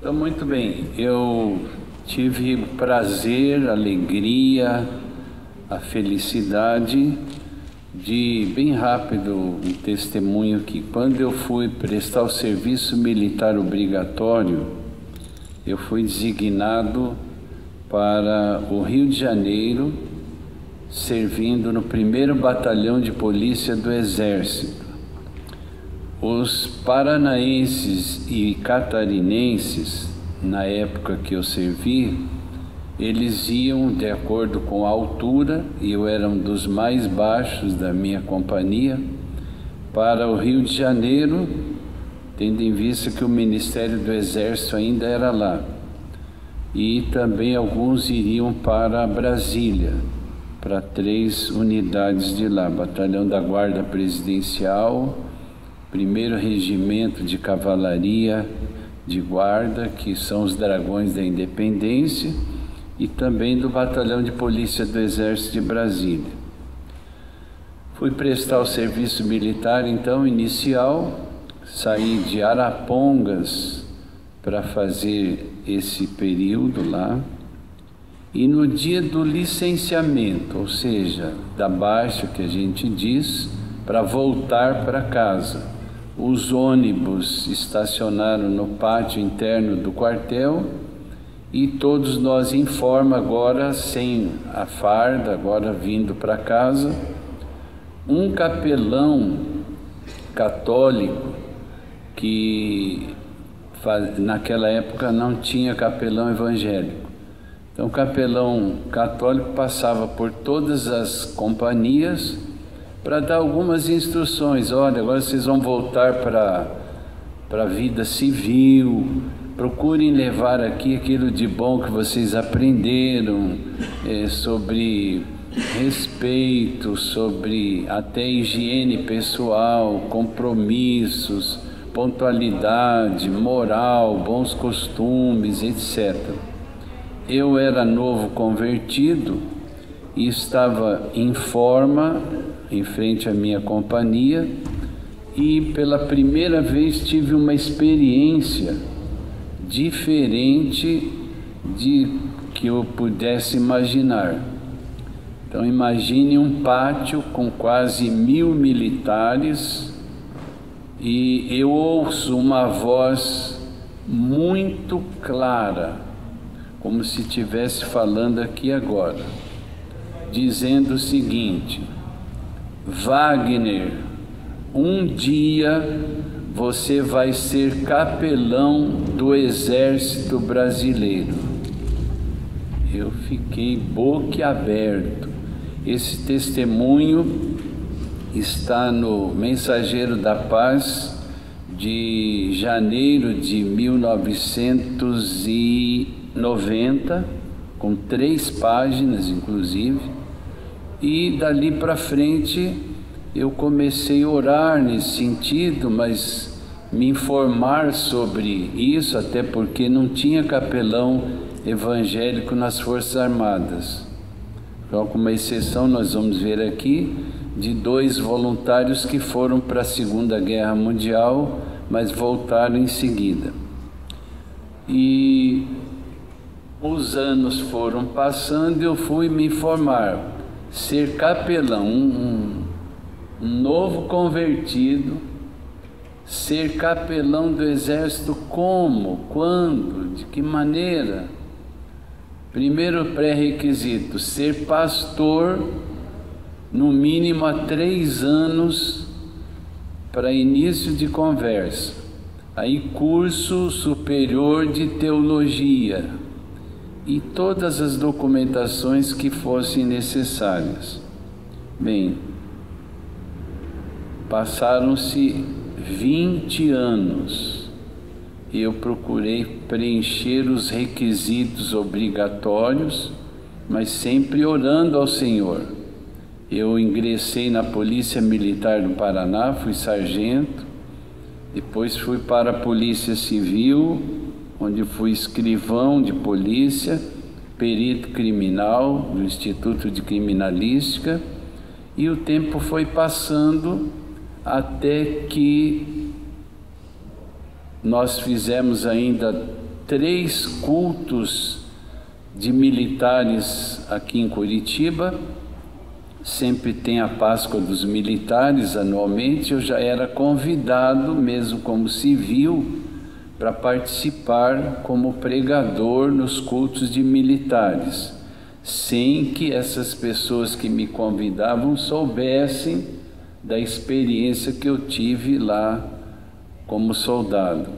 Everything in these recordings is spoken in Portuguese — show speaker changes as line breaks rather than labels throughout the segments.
Então, muito bem, eu tive o prazer, a alegria, a felicidade de, bem rápido, um testemunho que quando eu fui prestar o serviço militar obrigatório, eu fui designado para o Rio de Janeiro, servindo no 1º Batalhão de Polícia do Exército. Os paranaenses e catarinenses, na época que eu servi, eles iam de acordo com a altura, e eu era um dos mais baixos da minha companhia, para o Rio de Janeiro, tendo em vista que o Ministério do Exército ainda era lá. E também alguns iriam para Brasília, para 3 unidades de lá: Batalhão da Guarda Presidencial, 1º Regimento de Cavalaria de Guarda, que são os Dragões da Independência, e também do Batalhão de Polícia do Exército de Brasília. Fui prestar o serviço militar, então, inicial, saí de Arapongas para fazer esse período lá, e no dia do licenciamento, ou seja, da baixa que a gente diz, para voltar para casa, os ônibus estacionaram no pátio interno do quartel e todos nós em forma agora, sem a farda, agora vindo para casa. Um capelão católico, que naquela época não tinha capelão evangélico. Então o capelão católico passava por todas as companhias para dar algumas instruções. Olha, agora vocês vão voltar para a vida civil, procurem levar aqui aquilo de bom que vocês aprenderam, sobre respeito, sobre até higiene pessoal, compromissos, pontualidade, moral, bons costumes, etc. Eu era novo convertido e estava em forma, em frente à minha companhia, e pela primeira vez tive uma experiência diferente de que eu pudesse imaginar. Então imagine um pátio com quase 1000 militares e eu ouço uma voz muito clara, como se estivesse falando aqui agora, dizendo o seguinte: Wagner, um dia você vai ser capelão do Exército Brasileiro. Eu fiquei boquiaberto. Esse testemunho está no Mensageiro da Paz de janeiro de 1990, com 3 páginas inclusive. E dali para frente eu comecei a orar nesse sentido, mas me informar sobre isso, até porque não tinha capelão evangélico nas Forças Armadas. Então, com uma exceção, nós vamos ver aqui, de 2 voluntários que foram para a Segunda Guerra Mundial, mas voltaram em seguida. E os anos foram passando e eu fui me informar. Ser capelão, um novo convertido, ser capelão do Exército como, quando, de que maneira? Primeiro pré-requisito: ser pastor, no mínimo há 3 anos, para início de conversa. Aí curso superior de teologia e todas as documentações que fossem necessárias. Bem, passaram-se 20 anos e eu procurei preencher os requisitos obrigatórios, mas sempre orando ao Senhor. Eu ingressei na Polícia Militar do Paraná, fui sargento, depois fui para a Polícia Civil, onde fui escrivão de polícia, perito criminal do Instituto de Criminalística, e o tempo foi passando até que nós fizemos ainda 3 cultos de militares aqui em Curitiba. Sempre tem a Páscoa dos Militares anualmente. Eu já era convidado, mesmo como civil, para participar como pregador nos cultos de militares, sem que essas pessoas que me convidavam soubessem da experiência que eu tive lá como soldado.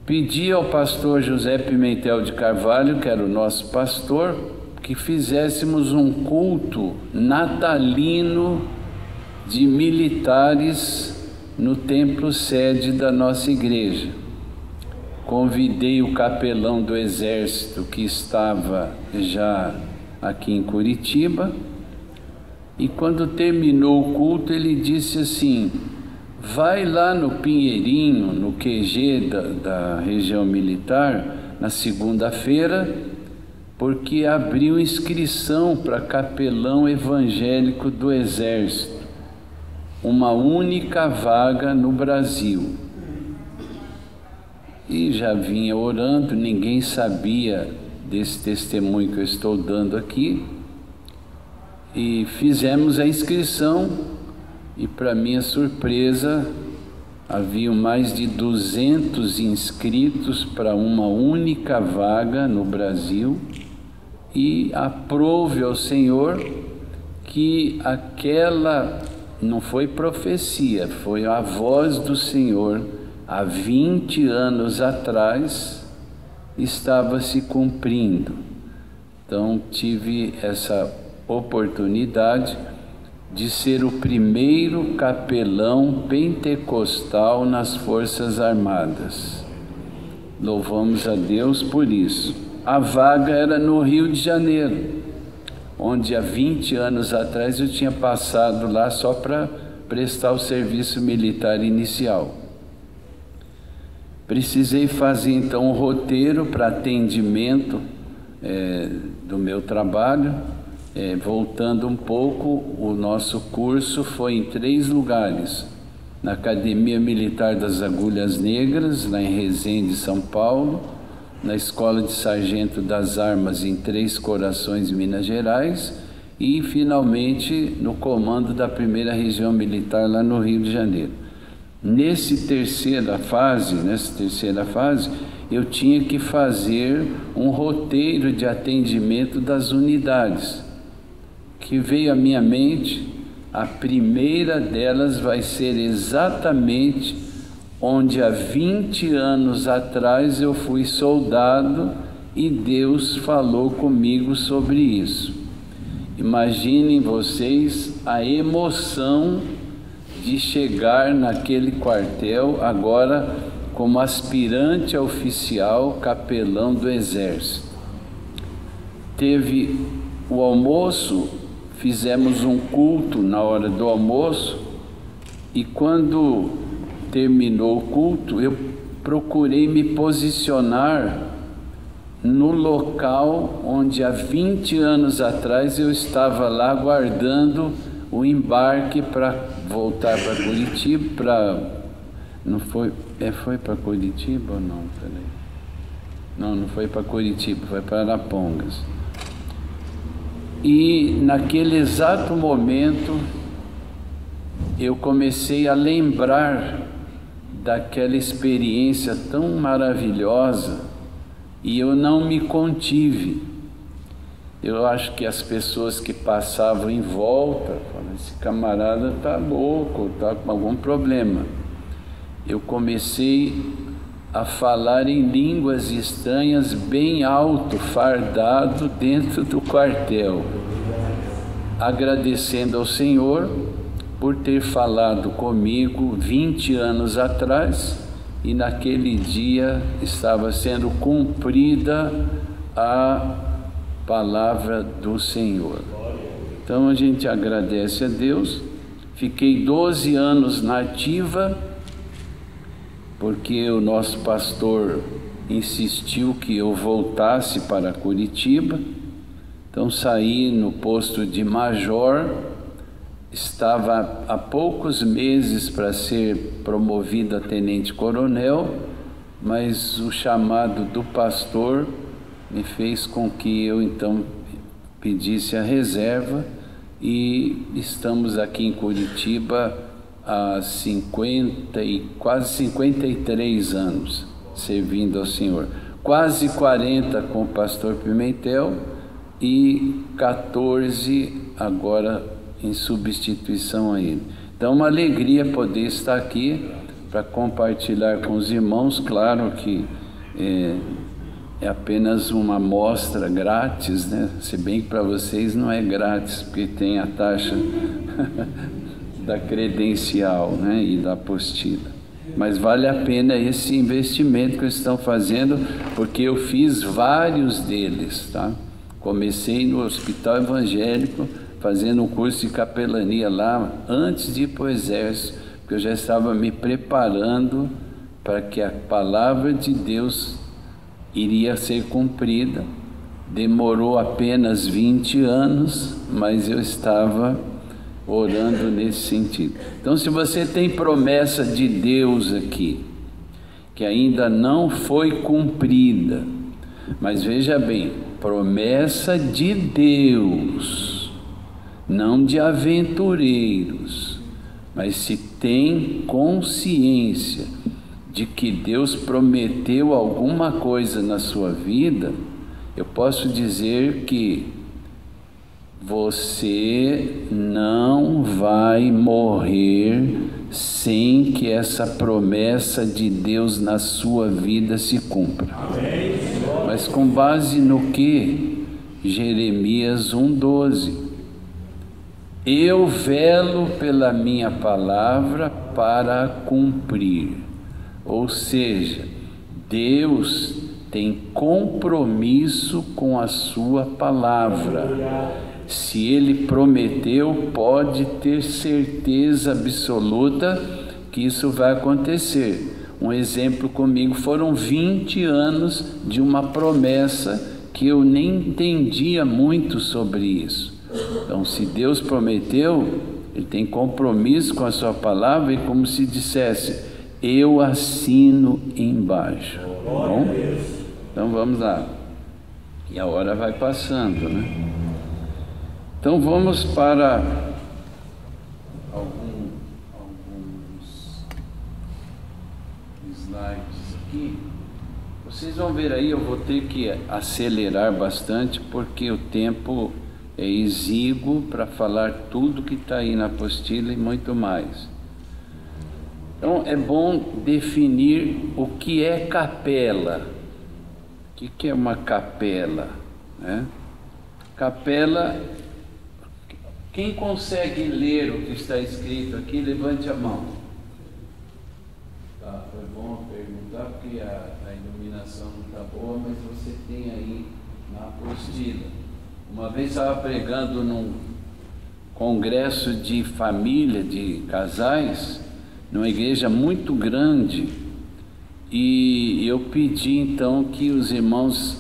Pedi ao pastor José Pimentel de Carvalho, que era o nosso pastor, que fizéssemos um culto natalino de militares no templo sede da nossa igreja. Convidei o capelão do exército que estava já aqui em Curitiba, e quando terminou o culto ele disse assim: vai lá no Pinheirinho, no QG da região militar, na segunda-feira, porque abriu inscrição para capelão evangélico do exército, uma única vaga no Brasil. E já vinha orando, ninguém sabia desse testemunho que eu estou dando aqui, e fizemos a inscrição, e para minha surpresa, haviam mais de 200 inscritos para uma única vaga no Brasil, e aprove ao Senhor que aquela não foi profecia, foi a voz do Senhor, há 20 anos atrás, estava se cumprindo. Então tive essa oportunidade de ser o primeiro capelão pentecostal nas Forças Armadas. Louvamos a Deus por isso. A vaga era no Rio de Janeiro, onde há 20 anos atrás eu tinha passado lá só para prestar o serviço militar inicial. Precisei fazer então um roteiro para atendimento do meu trabalho. Voltando um pouco, o nosso curso foi em 3 lugares: na Academia Militar das Agulhas Negras, lá em Resende, São Paulo, na Escola de Sargento das Armas em Três Corações, Minas Gerais, e finalmente no comando da 1ª Região Militar lá no Rio de Janeiro. Nessa terceira fase, eu tinha que fazer um roteiro de atendimento das unidades, que veio à minha mente. A primeira delas vai ser exatamente onde há 20 anos atrás eu fui soldado e Deus falou comigo sobre isso. Imaginem vocês a emoção de chegar naquele quartel agora como aspirante a oficial capelão do Exército. Teve o almoço, fizemos um culto na hora do almoço, e quando terminou o culto, eu procurei me posicionar no local onde há 20 anos atrás eu estava lá aguardando o embarque para voltar para Curitiba, foi para Curitiba ou não? Peraí. Não foi para Curitiba, foi para Arapongas. E naquele exato momento eu comecei a lembrar daquela experiência tão maravilhosa e eu não me contive. Eu acho que as pessoas que passavam em volta falaram: esse camarada está louco, está com algum problema. Eu comecei a falar em línguas estranhas bem alto, fardado, dentro do quartel, agradecendo ao Senhor por ter falado comigo 20 anos atrás, e naquele dia estava sendo cumprida a palavra do Senhor. Então a gente agradece a Deus. Fiquei 12 anos na ativa, porque o nosso pastor insistiu que eu voltasse para Curitiba. Então saí no posto de major, estava há poucos meses para ser promovido a tenente-coronel, mas o chamado do pastor me fez com que eu então pedisse a reserva, e estamos aqui em Curitiba há quase 53 anos servindo ao Senhor, quase 40 com o pastor Pimentel e 14 agora em substituição a ele. Então, uma alegria poder estar aqui para compartilhar com os irmãos. Claro que é apenas uma amostra grátis, né? Se bem que para vocês não é grátis, porque tem a taxa da credencial, né? E da apostila. Mas vale a pena esse investimento que eles estão fazendo, porque eu fiz vários deles, tá? Comecei no Hospital Evangélico, fazendo um curso de capelania lá, antes de ir para o Exército, porque eu já estava me preparando para que a palavra de Deus iria ser cumprida. Demorou apenas 20 anos, mas eu estava orando nesse sentido. Então, se você tem promessa de Deus aqui, que ainda não foi cumprida, mas veja bem, promessa de Deus, não de aventureiros, mas se tem consciência de que Deus prometeu alguma coisa na sua vida, eu posso dizer que você não vai morrer sem que essa promessa de Deus na sua vida se cumpra. Mas com base no que? Jeremias 1,12. Eu velo pela minha palavra para cumprir. Ou seja, Deus tem compromisso com a sua palavra. Se Ele prometeu, pode ter certeza absoluta que isso vai acontecer. Um exemplo comigo, foram 20 anos de uma promessa que eu nem entendia muito sobre isso. Então, se Deus prometeu, Ele tem compromisso com a sua palavra, e como se dissesse, eu assino embaixo. Tá bom? Então vamos lá. E a hora vai passando, né? Então vamos para alguns slides aqui. Vocês vão ver aí, eu vou ter que acelerar bastante, porque o tempo é exíguo para falar tudo que está aí na apostila e muito mais. Então é bom definir o que é capela. O que é uma capela, né? Capela, quem consegue ler o que está escrito aqui, levante a mão. Tá, foi bom perguntar, porque a iluminação não está boa, mas você tem aí na apostila. Uma vez estava pregando num congresso de família, de casais, numa igreja muito grande, e eu pedi então que os irmãos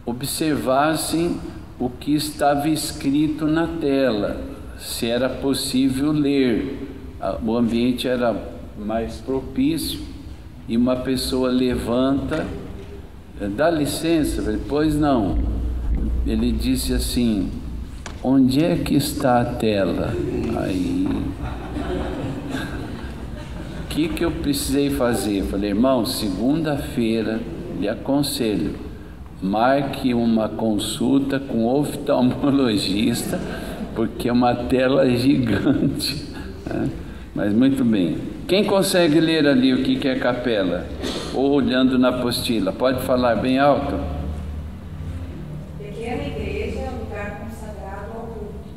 observassem o que estava escrito na tela, se era possível ler. O ambiente era mais propício, e uma pessoa levanta, dá licença, pois não. Ele disse assim, onde é que está a tela? Aí, o que eu precisei fazer? Eu falei, irmão, segunda-feira, lhe aconselho, marque uma consulta com o oftalmologista, porque é uma tela gigante, né? Mas muito bem. Quem consegue ler ali o que é capela? Ou olhando na apostila? Pode falar bem alto?
Pequena igreja é um lugar consagrado ao culto.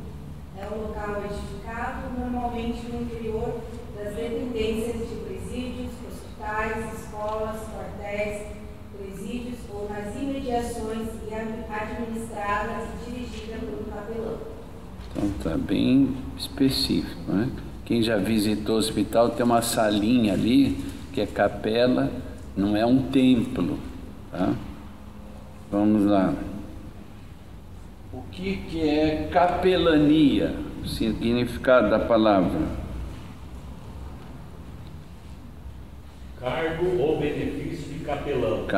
É um local edificado normalmente no interior das dependências de presídios, hospitais, escolas, quartéis, presídios ou nas imediações e administrada e dirigida por um capelão.
Então está bem específico, né? Quem já visitou o hospital, tem uma salinha ali que é capela, não é um templo, tá? Vamos lá. O que é capelania? O significado da palavra.
Cargo ou benefício de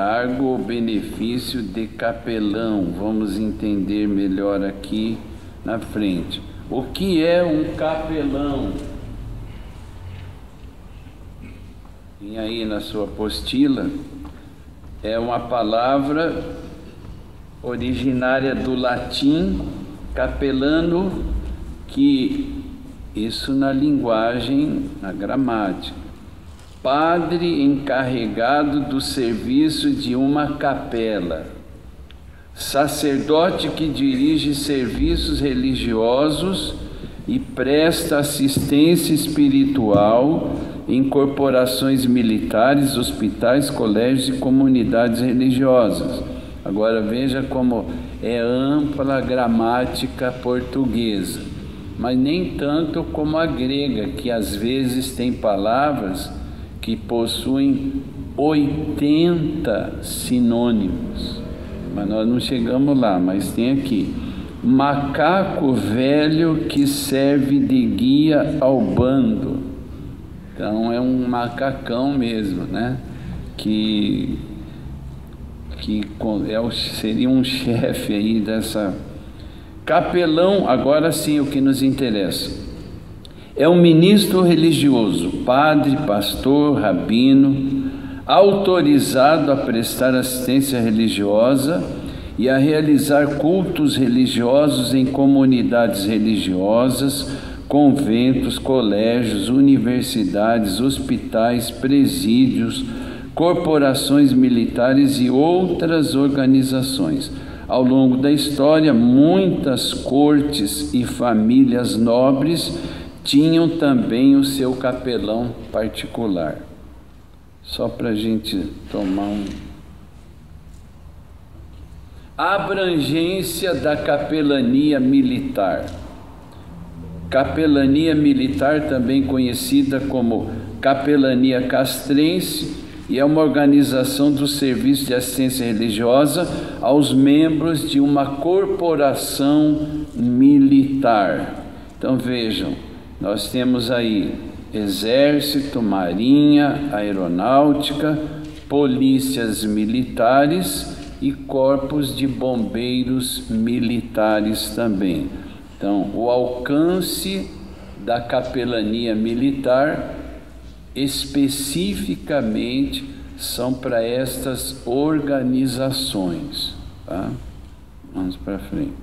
cargo ou benefício de capelão. Vamos entender melhor aqui na frente. O que é um capelão? Tem aí na sua apostila, é uma palavra originária do latim, capelano, que isso na linguagem, na gramática. Padre encarregado do serviço de uma capela, sacerdote que dirige serviços religiosos e presta assistência espiritual em corporações militares, hospitais, colégios e comunidades religiosas. Agora veja como é ampla a gramática portuguesa, mas nem tanto como a grega, que às vezes tem palavras que possuem 80 sinônimos. Mas nós não chegamos lá, mas tem aqui: macaco velho que serve de guia ao bando. Então é um macacão mesmo, né? Que seria um chefe aí dessa. Capelão, agora sim o que nos interessa. É um ministro religioso, padre, pastor, rabino, autorizado a prestar assistência religiosa e a realizar cultos religiosos em comunidades religiosas, conventos, colégios, universidades, hospitais, presídios, corporações militares e outras organizações. Ao longo da história, muitas cortes e famílias nobres tinham também o seu capelão particular. Só para a gente tomar A abrangência da capelania militar. Capelania militar, também conhecida como capelania castrense, e é uma organização do serviço de assistência religiosa aos membros de uma corporação militar. Então vejam, nós temos aí Exército, Marinha, Aeronáutica, polícias militares e corpos de bombeiros militares também. Então, o alcance da capelania militar especificamente são para estas organizações, tá? Vamos para frente.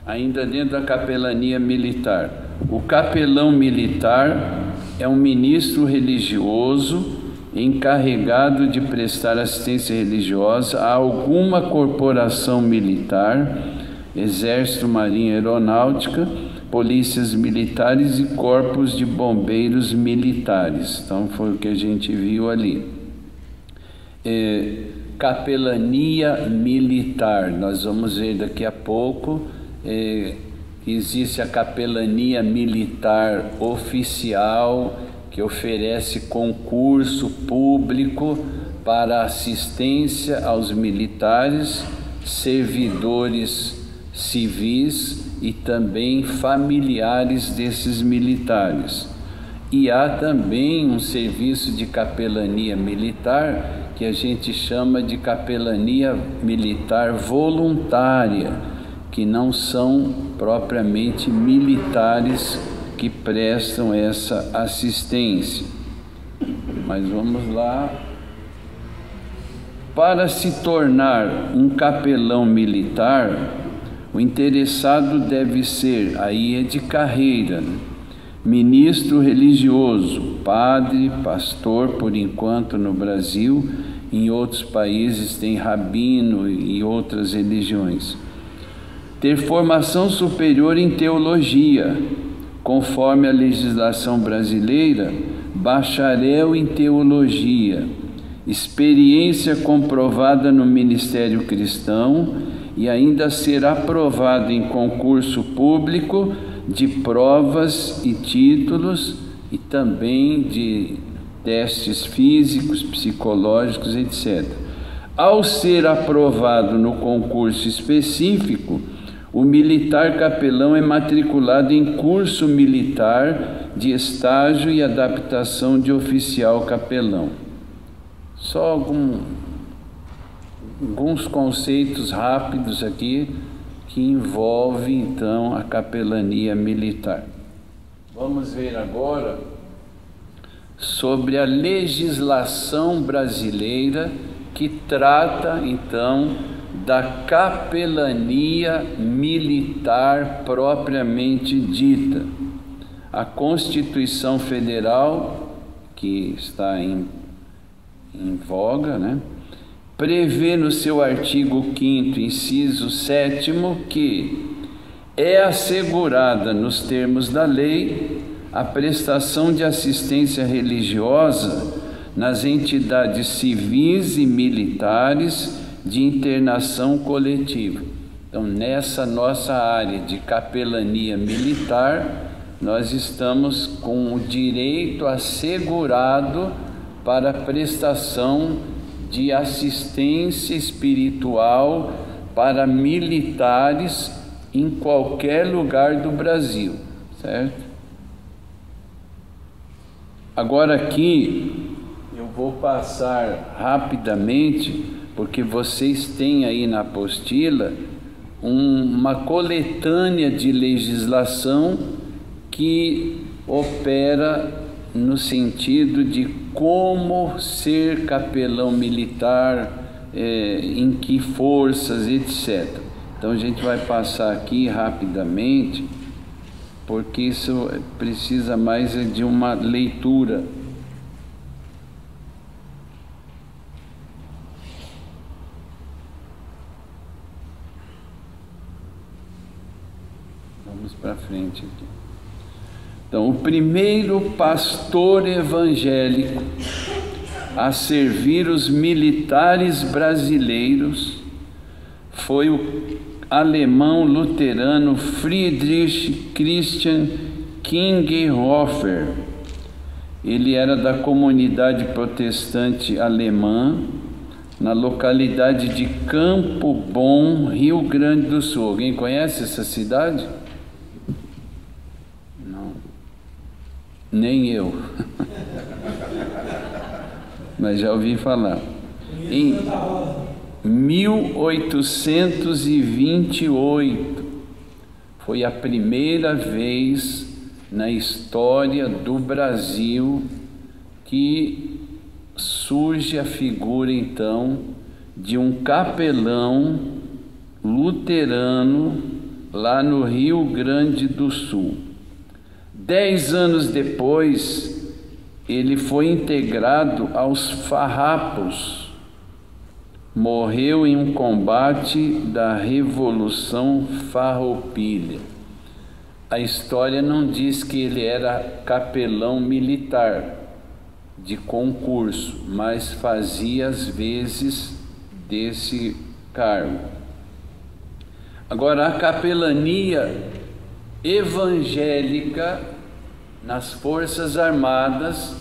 Ainda dentro da capelania militar, o capelão militar é um ministro religioso encarregado de prestar assistência religiosa a alguma corporação militar, Exército, Marinha, Aeronáutica, polícias militares e corpos de bombeiros militares. Então foi o que a gente viu ali. Capelania militar, nós vamos ver daqui a pouco. Existe a capelania militar oficial, que oferece concurso público para assistência aos militares, servidores civis e também familiares desses militares. E há também um serviço de capelania militar que a gente chama de capelania militar voluntária, que não são propriamente militares que prestam essa assistência. Mas vamos lá. Para se tornar um capelão militar, o interessado deve ser, aí é de carreira, né? Ministro religioso, padre, pastor, por enquanto no Brasil, em outros países tem rabino e outras religiões. Ter formação superior em teologia, conforme a legislação brasileira, bacharel em teologia, experiência comprovada no ministério cristão e ainda ser aprovado em concurso público de provas e títulos e também de testes físicos, psicológicos, etc. Ao ser aprovado no concurso específico, o militar capelão é matriculado em curso militar de estágio e adaptação de oficial capelão. Só alguns conceitos rápidos aqui que envolvem então a capelania militar. Vamos ver agora sobre a legislação brasileira que trata então da capelania militar propriamente dita. A Constituição Federal, que está em voga, né, prevê no seu artigo 5º, inciso 7º, que é assegurada, nos termos da lei, a prestação de assistência religiosa nas entidades civis e militares de internação coletiva. Então, nessa nossa área de capelania militar, nós estamos com o direito assegurado para a prestação de assistência espiritual para militares em qualquer lugar do Brasil, certo? Agora aqui eu vou passar rapidamente, porque vocês têm aí na apostila uma coletânea de legislação que opera no sentido de como ser capelão militar, em que forças, etc. Então a gente vai passar aqui rapidamente, porque isso precisa mais de uma leitura. Vamos para frente aqui. Então, o primeiro pastor evangélico a servir os militares brasileiros foi o alemão luterano Friedrich Christian Klinghoffer. Ele era da comunidade protestante alemã, na localidade de Campo Bom, Rio Grande do Sul. Alguém conhece essa cidade? Não. Nem eu. Mas já ouvi falar. Em 1828 foi a primeira vez na história do Brasil que surge a figura então de um capelão luterano lá no Rio Grande do Sul. 10 anos depois, ele foi integrado aos farrapos. Morreu em um combate da Revolução Farroupilha. A história não diz que ele era capelão militar de concurso, mas fazia às vezes desse cargo. Agora, a capelania evangélica nas Forças Armadas,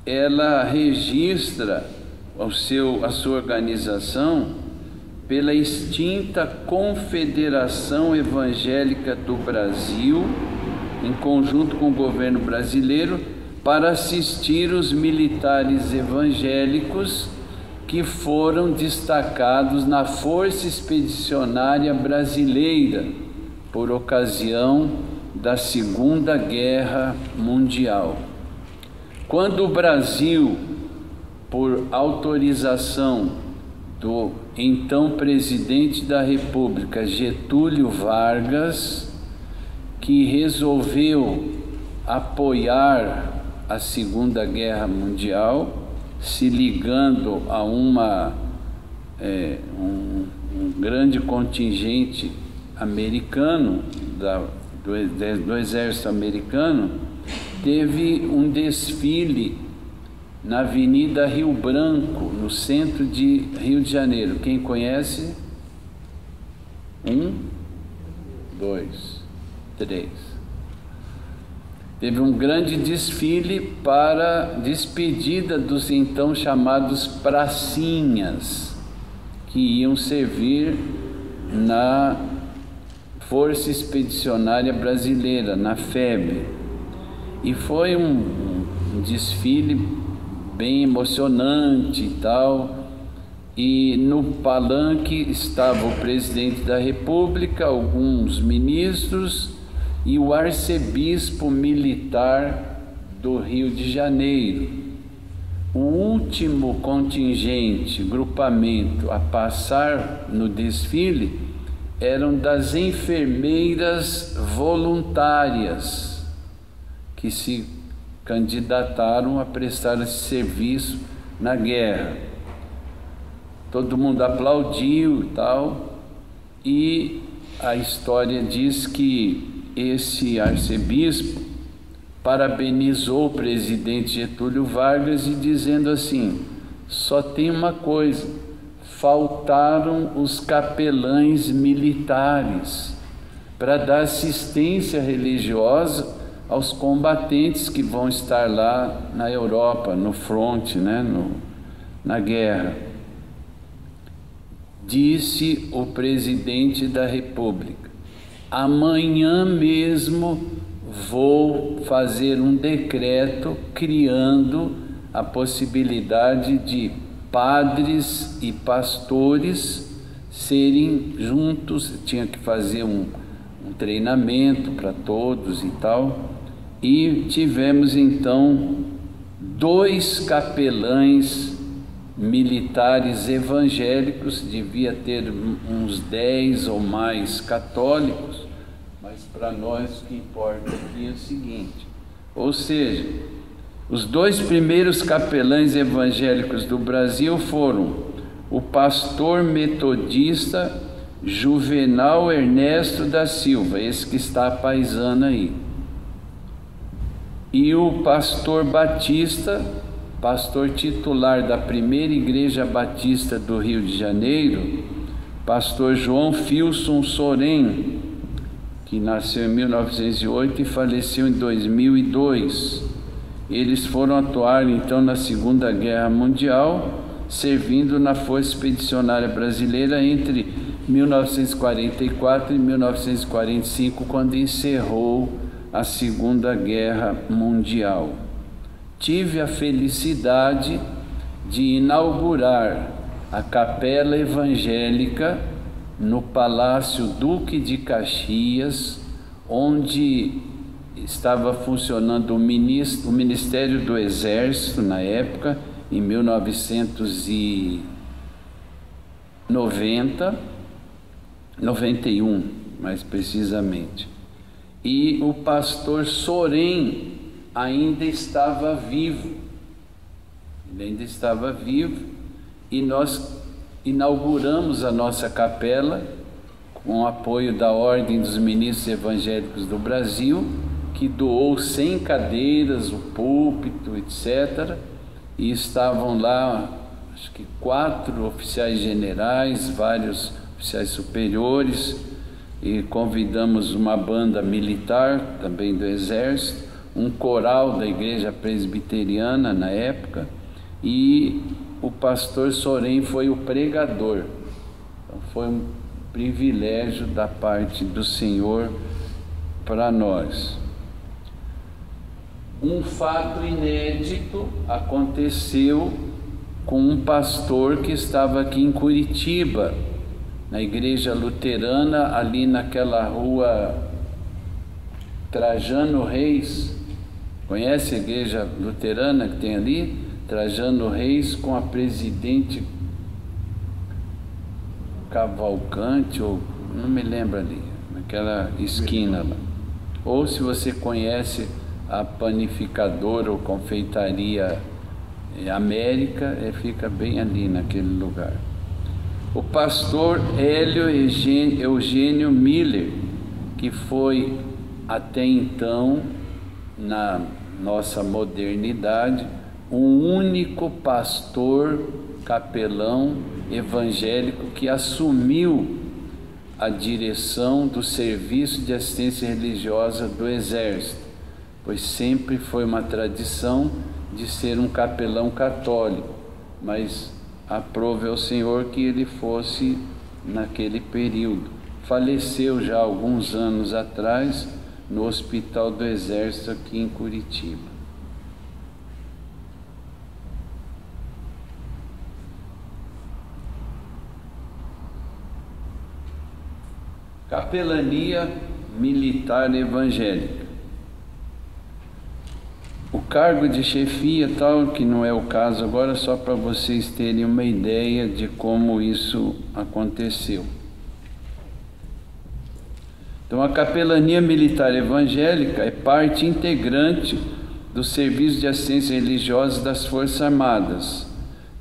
ela registra a sua organização pela extinta Confederação Evangélica do Brasil, em conjunto com o governo brasileiro, para assistir os militares evangélicos que foram destacados na Força Expedicionária Brasileira por ocasião da Segunda Guerra Mundial. Quando o Brasil, por autorização do então presidente da República, Getúlio Vargas, que resolveu apoiar a Segunda Guerra Mundial, se ligando a um grande contingente americano, do exército americano, teve um desfile na Avenida Rio Branco, no centro de Rio de Janeiro. Quem conhece? 1, 2, 3. Teve um grande desfile para despedida dos então chamados pracinhas, que iam servir na Força Expedicionária Brasileira, na FEB. E foi um desfile bem emocionante e tal. E no palanque estava o presidente da República, alguns ministros e o arcebispo militar do Rio de Janeiro. O último contingente, grupamento a passar no desfile eram das enfermeiras voluntárias que se candidataram a prestar esse serviço na guerra. Todo mundo aplaudiu e tal, e a história diz que esse arcebispo parabenizou o presidente Getúlio Vargas e dizendo assim: só tem uma coisa, faltaram os capelães militares para dar assistência religiosa aos combatentes que vão estar lá na Europa, no fronte, né, na guerra. Disse o presidente da República: amanhã mesmo vou fazer um decreto criando a possibilidade de padres e pastores serem juntos. Tinha que fazer um treinamento para todos e tal. E tivemos então 2 capelães militares evangélicos, devia ter uns 10 ou mais católicos, mas para nós o que importa aqui é o seguinte, ou seja, os 2 primeiros capelães evangélicos do Brasil foram o pastor metodista Juvenal Ernesto da Silva, esse que está a paisana aí, e o pastor batista, pastor titular da primeira Igreja Batista do Rio de Janeiro, pastor João Filson Sorém, que nasceu em 1908 e faleceu em 2002. Eles foram atuar então na Segunda Guerra Mundial, servindo na Força Expedicionária Brasileira entre 1944 e 1945, quando encerrou a Segunda Guerra Mundial. Tive a felicidade de inaugurar a Capela Evangélica no Palácio Duque de Caxias, onde estava funcionando o Ministério do Exército na época, em 1991, mais precisamente. E o pastor Sorém ainda estava vivo. Ele ainda estava vivo, e nós inauguramos a nossa capela com o apoio da Ordem dos Ministros Evangélicos do Brasil, que doou 100 cadeiras, o púlpito, etc. E estavam lá, acho que 4 oficiais generais, vários oficiais superiores, e convidamos uma banda militar, também do Exército, um coral da Igreja Presbiteriana na época, e o pastor Sorém foi o pregador. Então foi um privilégio da parte do Senhor para nós. Um fato inédito aconteceu com um pastor que estava aqui em Curitiba, na Igreja Luterana, ali naquela rua Trajano Reis. Conhece a Igreja Luterana que tem ali? Trajano Reis, com a Presidente Cavalcante, ou não me lembro ali, naquela esquina lá. Ou se você conhece a Panificadora ou Confeitaria América, fica bem ali naquele lugar. O pastor Hélio Eugênio Miller, que foi até então, na nossa modernidade, um único pastor capelão evangélico que assumiu a direção do Serviço de Assistência Religiosa do Exército, pois sempre foi uma tradição de ser um capelão católico, mas aprove ao Senhor que ele fosse naquele período. Faleceu já há alguns anos atrás no Hospital do Exército aqui em Curitiba. Capelania Militar Evangélica. O cargo de chefia tal, que não é o caso agora, só para vocês terem uma ideia de como isso aconteceu. Então, a Capelania Militar Evangélica é parte integrante do Serviço de Assistência Religiosa das Forças Armadas.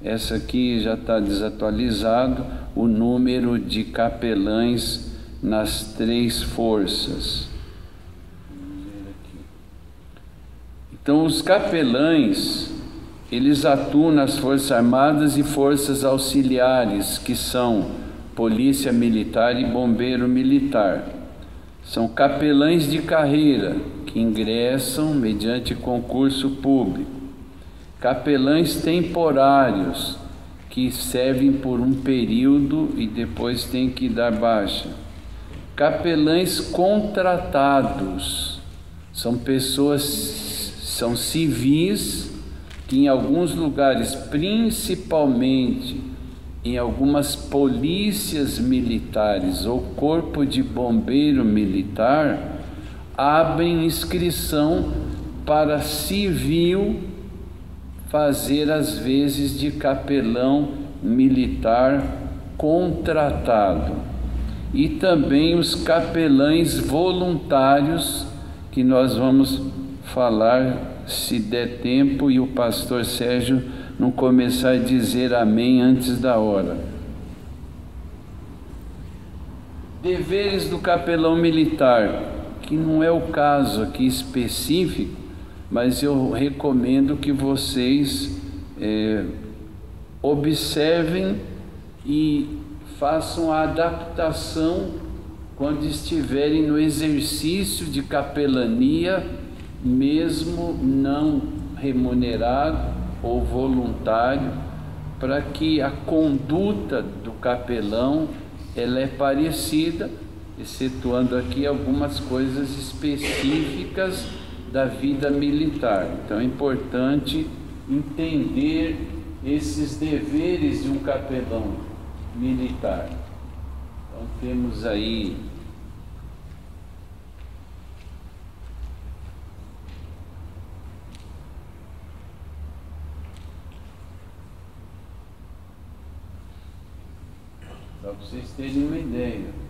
Essa aqui já está desatualizado, o número de capelães nas 3 forças. Então, os capelães, eles atuam nas Forças Armadas e Forças Auxiliares, que são Polícia Militar e Bombeiro Militar. São capelães de carreira, que ingressam mediante concurso público. Capelães temporários, que servem por um período e depois têm que dar baixa. Capelães contratados, são pessoas, são civis, que em alguns lugares, principalmente em algumas polícias militares ou corpo de bombeiro militar, abrem inscrição para civil fazer às vezes de capelão militar contratado. E também os capelães voluntários, que nós vamos falar se der tempo e o pastor Sérgio não começar a dizer amém antes da hora. Deveres do capelão militar, que não é o caso aqui específico, mas eu recomendo que vocês observem e façam a adaptação quando estiverem no exercício de capelania, mesmo não remunerado ou voluntário, para que a conduta do capelão ela é parecida, excetuando aqui algumas coisas específicas da vida militar. Então é importante entender esses deveres de um capelão militar. Então temos aí para vocês terem uma ideia.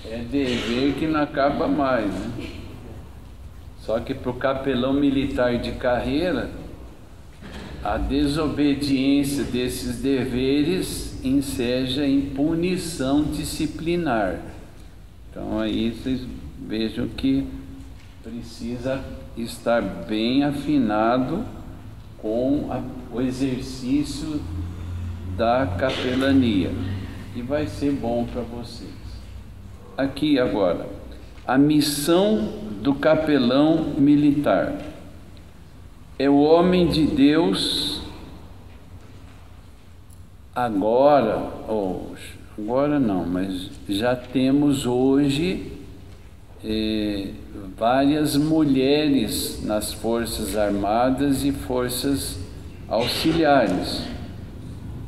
É dever que não acaba mais, né? Só que para o capelão militar de carreira, a desobediência desses deveres enseja em punição disciplinar. Então aí vocês vejam que precisa estar bem afinado com o exercício da capelania, e vai ser bom para vocês. Aqui agora, a missão do capelão militar é o homem de Deus agora, agora não, mas já temos hoje várias mulheres nas Forças Armadas e Forças Auxiliares.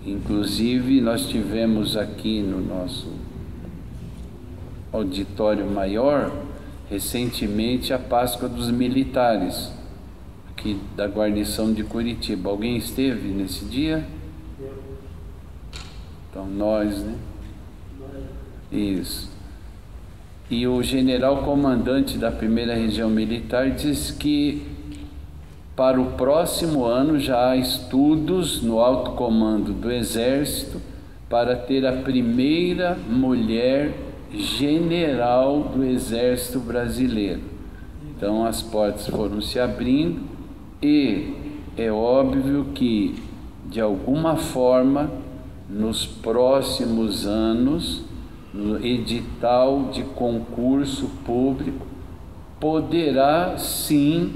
Inclusive, nós tivemos aqui no nosso auditório maior, recentemente, a Páscoa dos Militares, aqui da guarnição de Curitiba. Alguém esteve nesse dia? Então, nós, né? Isso. E o general comandante da 1ª Região Militar diz que para o próximo ano já há estudos no alto comando do Exército para ter a primeira mulher general do Exército Brasileiro. Então as portas foram se abrindo e é óbvio que, de alguma forma, nos próximos anos, no edital de concurso público, poderá sim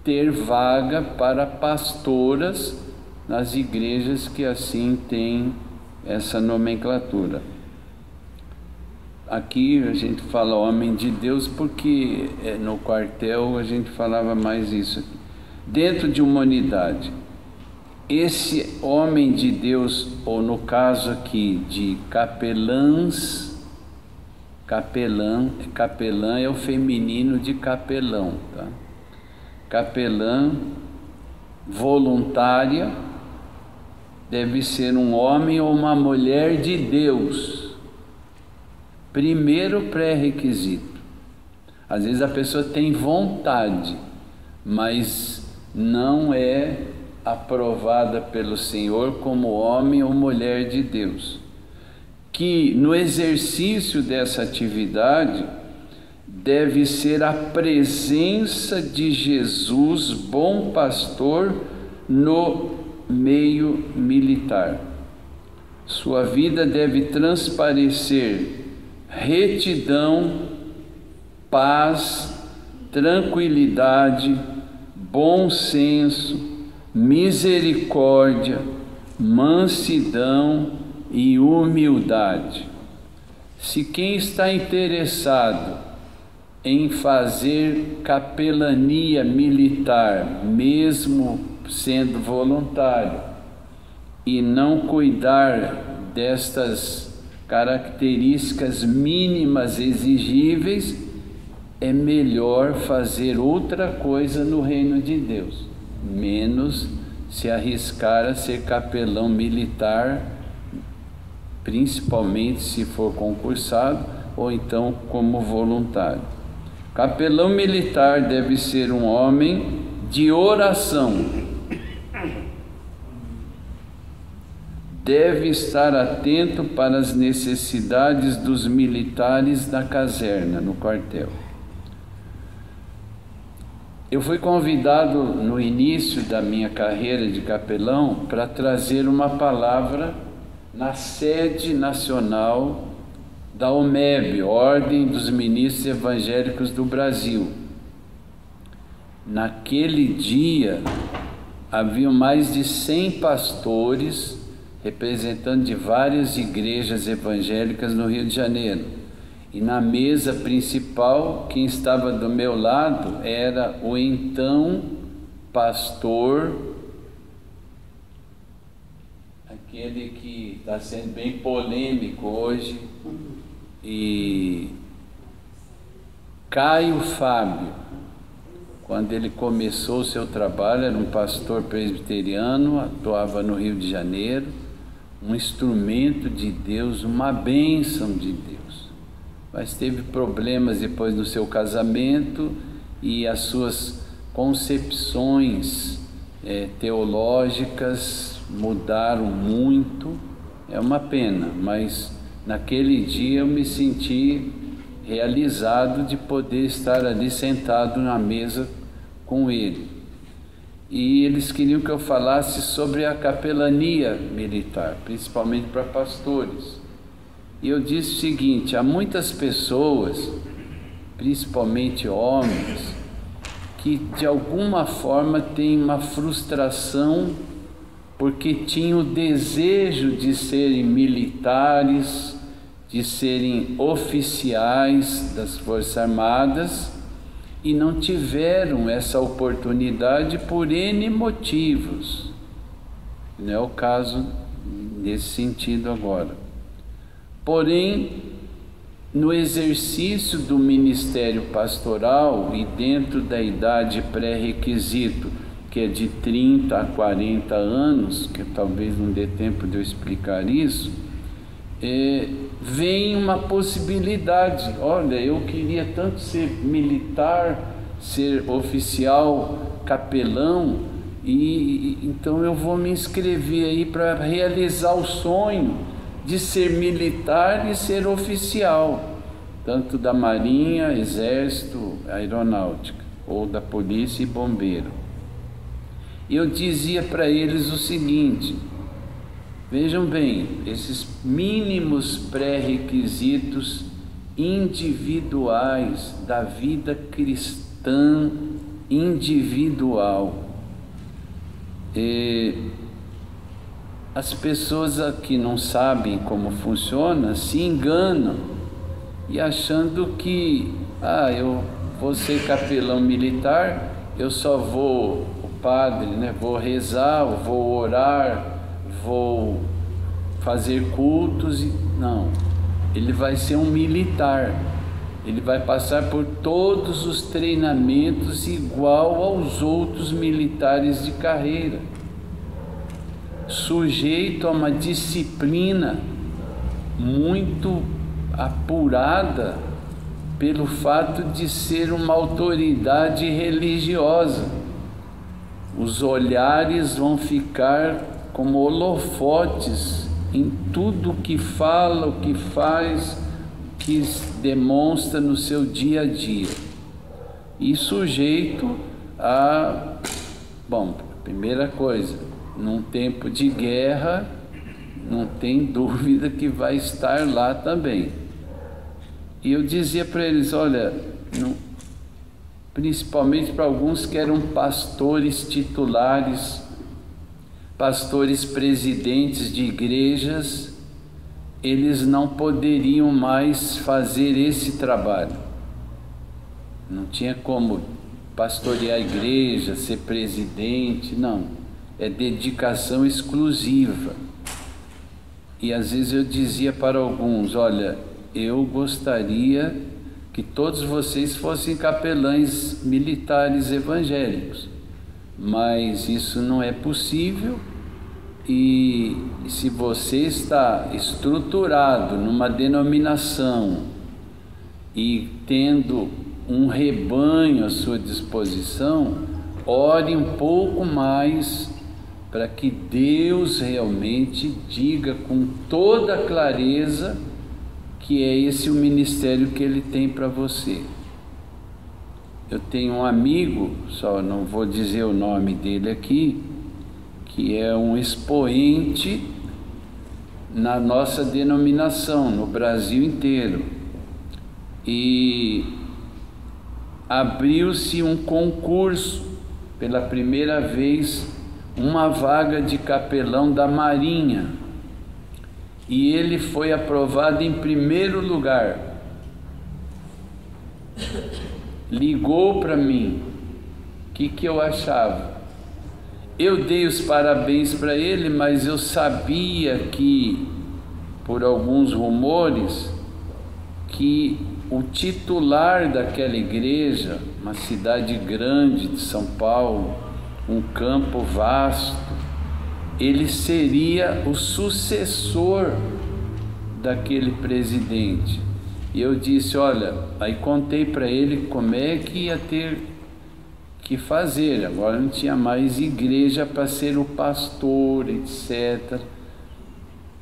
ter vaga para pastoras nas igrejas que assim têm essa nomenclatura. Aqui a gente fala homem de Deus porque no quartel a gente falava mais isso aqui. dentro de uma unidade. Esse homem de Deus, ou no caso aqui de capelãs, capelã é o feminino de capelão, tá? Capelã voluntária deve ser um homem ou uma mulher de Deus. Primeiro pré-requisito. Às vezes a pessoa tem vontade, mas não é aprovada pelo Senhor como homem ou mulher de Deus. Que no exercício dessa atividade deve ser a presença de Jesus, bom pastor, no meio militar. Sua vida deve transparecer retidão, paz, tranquilidade, bom senso, misericórdia, mansidão e humildade. Se quem está interessado em fazer capelania militar, mesmo sendo voluntário, e não cuidar destas características mínimas exigíveis, é melhor fazer outra coisa no reino de Deus, menos se arriscar a ser capelão militar, principalmente se for concursado ou então como voluntário. Capelão militar deve ser um homem de oração, deve estar atento para as necessidades dos militares na caserna, no quartel. Eu fui convidado no início da minha carreira de capelão para trazer uma palavra na sede nacional da OMEB, Ordem dos Ministros Evangélicos do Brasil. Naquele dia, haviam mais de 100 pastores, representantes de várias igrejas evangélicas no Rio de Janeiro. E na mesa principal, quem estava do meu lado era o então pastor, aquele que está sendo bem polêmico hoje, e Caio Fábio. Quando ele começou o seu trabalho, era um pastor presbiteriano, atuava no Rio de Janeiro, um instrumento de Deus, uma bênção de Deus. Mas teve problemas depois do seu casamento e as suas concepções teológicas mudaram muito. É uma pena, mas naquele dia eu me senti realizado de poder estar ali sentado na mesa com ele. E eles queriam que eu falasse sobre a capelania militar, principalmente para pastores. E eu disse o seguinte: há muitas pessoas, principalmente homens, que de alguma forma têm uma frustração porque tinham o desejo de serem militares, de serem oficiais das Forças Armadas e não tiveram essa oportunidade por N motivos. Não é o caso nesse sentido agora. Porém, no exercício do ministério pastoral e dentro da idade pré-requisito, que é de 30 a 40 anos, que talvez não dê tempo de eu explicar isso, vem uma possibilidade. Olha, eu queria tanto ser militar, ser oficial, capelão, e então eu vou me inscrever aí para realizar o sonho de ser militar e ser oficial, tanto da Marinha, Exército, Aeronáutica, ou da Polícia e Bombeiro. Eu dizia para eles o seguinte: vejam bem, esses mínimos pré-requisitos individuais da vida cristã individual. As pessoas que não sabem como funciona se enganam e achando que eu vou ser capelão militar, eu só vou padre, né? Vou rezar, vou orar, vou fazer cultos. Não, ele vai ser um militar. Ele vai passar por todos os treinamentos igual aos outros militares de carreira, sujeito a uma disciplina muito apurada pelo fato de ser uma autoridade religiosa. Os olhares vão ficar como holofotes em tudo o que fala, o que faz, que demonstra no seu dia a dia, e sujeito a, bom, primeira coisa, num tempo de guerra, não tem dúvida que vai estar lá também. E eu dizia para eles, olha, principalmente para alguns que eram pastores titulares, pastores presidentes de igrejas, eles não poderiam mais fazer esse trabalho. Não tinha como pastorear a igreja, ser presidente, não. É dedicação exclusiva. E às vezes eu dizia para alguns, olha, eu gostaria que todos vocês fossem capelães militares evangélicos, mas isso não é possível. E se você está estruturado numa denominação e tendo um rebanho à sua disposição, ore um pouco mais para que Deus realmente diga com toda clareza que é esse o ministério que Ele tem para você. Eu tenho um amigo, só não vou dizer o nome dele aqui, que é um expoente na nossa denominação, no Brasil inteiro. E abriu-se um concurso, pela primeira vez, uma vaga de capelão da Marinha. E ele foi aprovado em primeiro lugar. Ligou para mim, o que eu achava? Eu dei os parabéns para ele, mas eu sabia que, por alguns rumores, que o titular daquela igreja, uma cidade grande de São Paulo, um campo vasto, ele seria o sucessor daquele presidente. E eu disse, olha, aí contei para ele como é que ia ter que fazer, agora não tinha mais igreja para ser o pastor, etc.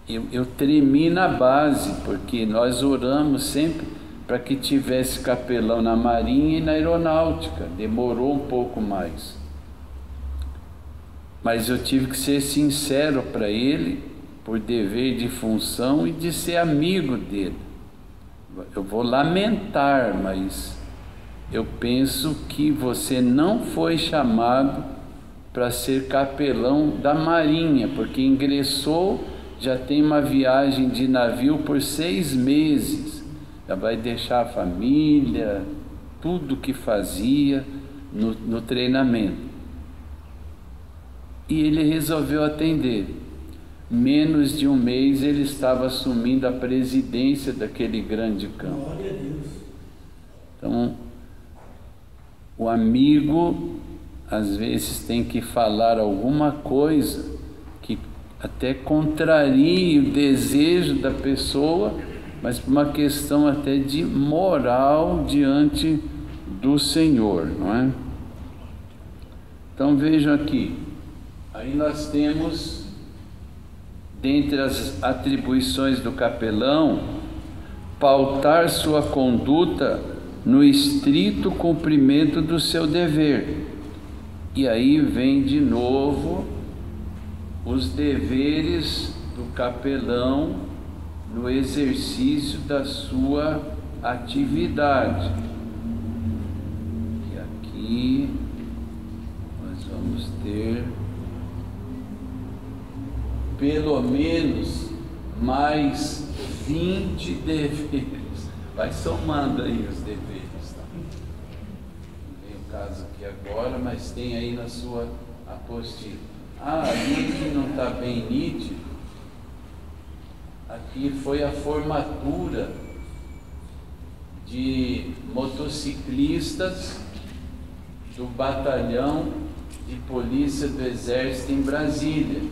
Eu tremi na base, porque nós oramos sempre para que tivesse capelão na Marinha e na Aeronáutica, demorou um pouco mais. Mas eu tive que ser sincero para ele, por dever de função e de ser amigo dele. Eu vou lamentar, mas eu penso que você não foi chamado para ser capelão da Marinha, porque ingressou, já tem uma viagem de navio por 6 meses, já vai deixar a família, tudo que fazia no treinamento. E ele resolveu atender. Menos de um mês ele estava assumindo a presidência daquele grande campo. Glória a Deus. Então, o amigo às vezes tem que falar alguma coisa que até contrarie o desejo da pessoa, mas por uma questão até de moral diante do Senhor, não é? Então vejam aqui, aí nós temos, dentre as atribuições do capelão, pautar sua conduta no estrito cumprimento do seu dever. E aí vem de novo os deveres do capelão no exercício da sua atividade. E aqui nós vamos ter pelo menos mais 20 deveres. Vai somando aí os deveres, tá? Não tem o caso aqui agora, mas tem aí na sua apostila. Ali que não está bem nítido, aqui foi a formatura de motociclistas do batalhão de polícia do Exército em Brasília.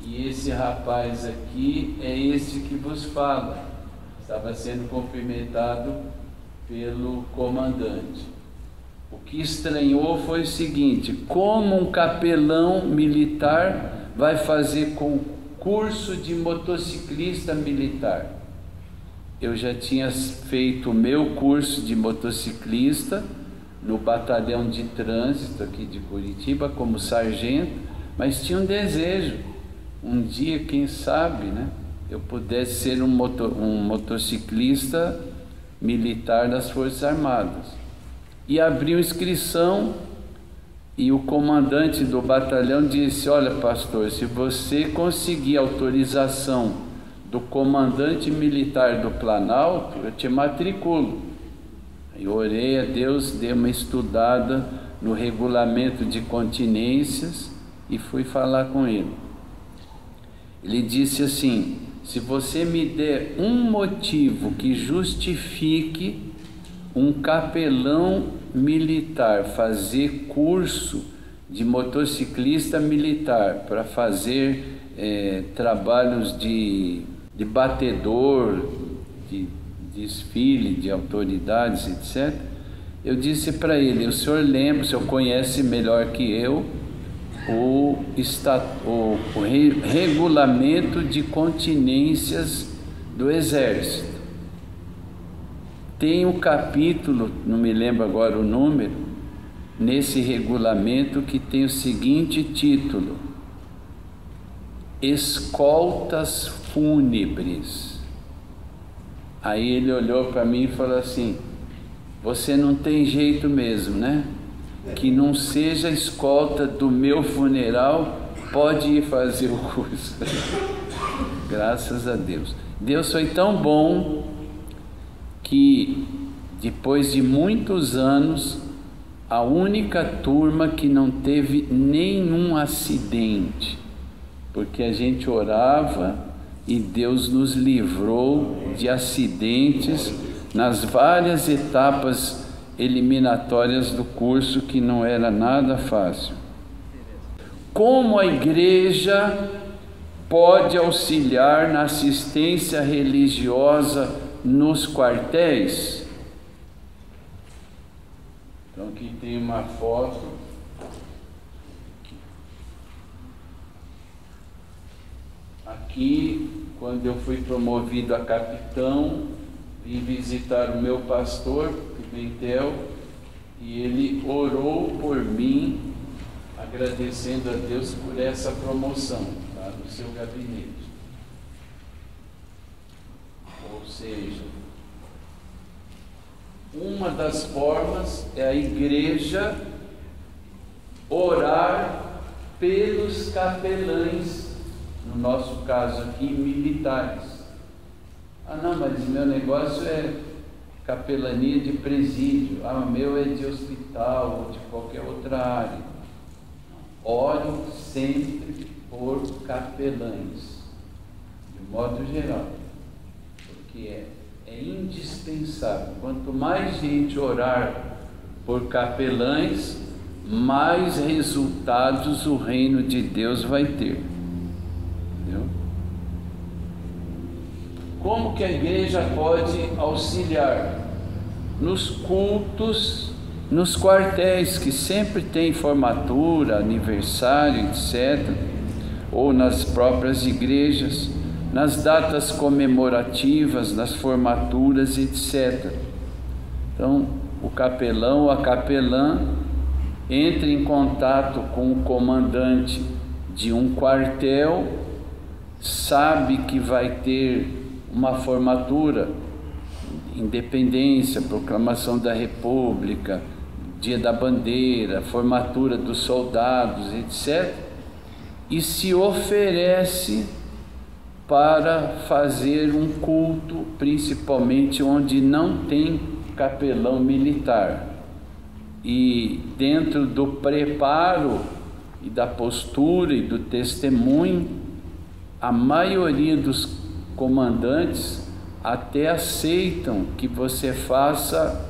E esse rapaz aqui é esse que vos fala. Estava sendo cumprimentado pelo comandante. O que estranhou foi o seguinte: como um capelão militar vai fazer concurso de motociclista militar? Eu já tinha feito o meu curso de motociclista no batalhão de trânsito aqui de Curitiba como sargento, mas tinha um desejo, um dia, quem sabe, né, eu pudesse ser um motociclista militar das Forças Armadas. E abriu inscrição, e o comandante do batalhão disse: olha, pastor, se você conseguir autorização do comandante militar do Planalto, eu te matriculo. Eu orei a Deus, dei uma estudada no regulamento de continências e fui falar com ele. Ele disse assim: se você me der um motivo que justifique um capelão militar fazer curso de motociclista militar para fazer trabalhos de batedor, de desfile de autoridades, etc. Eu disse para ele: o senhor lembra, o senhor conhece melhor que eu o regulamento de continências do Exército. Tem um capítulo, não me lembro agora o número, nesse regulamento que tem o seguinte título: Escoltas Fúnebres. Aí ele olhou para mim e falou assim: você não tem jeito mesmo, né? Que não seja escolta do meu funeral, pode ir fazer o curso. Graças a Deus. Deus foi tão bom que depois de muitos anos, a única turma que não teve nenhum acidente, porque a gente orava e Deus nos livrou de acidentes nas várias etapas eliminatórias do curso, que não era nada fácil. Como a igreja pode auxiliar na assistência religiosa nos quartéis? Então aqui tem uma foto. Aqui, quando eu fui promovido a capitão, vim visitar o meu pastor, Pimentel, e ele orou por mim, agradecendo a Deus por essa promoção, tá, no seu gabinete. Ou seja, uma das formas é a igreja orar pelos capelães, no nosso caso aqui, militares. Ah, não, mas meu negócio é capelania de presídio. Ah, o meu é de hospital ou de qualquer outra área. Ore sempre por capelães, de modo geral, porque é indispensável. Quanto mais gente orar por capelães, mais resultados o reino de Deus vai ter. Entendeu? Como que a igreja pode auxiliar? Nos cultos, nos quartéis, que sempre tem formatura, aniversário, etc., ou nas próprias igrejas, nas datas comemorativas, nas formaturas, etc. Então, o capelão ou a capelã entra em contato com o comandante de um quartel, sabe que vai ter uma formatura, independência, proclamação da República, dia da bandeira, formatura dos soldados, etc., e se oferece para fazer um culto, principalmente onde não tem capelão militar. E dentro do preparo e da postura e do testemunho, a maioria dos comandantes até aceitam que você faça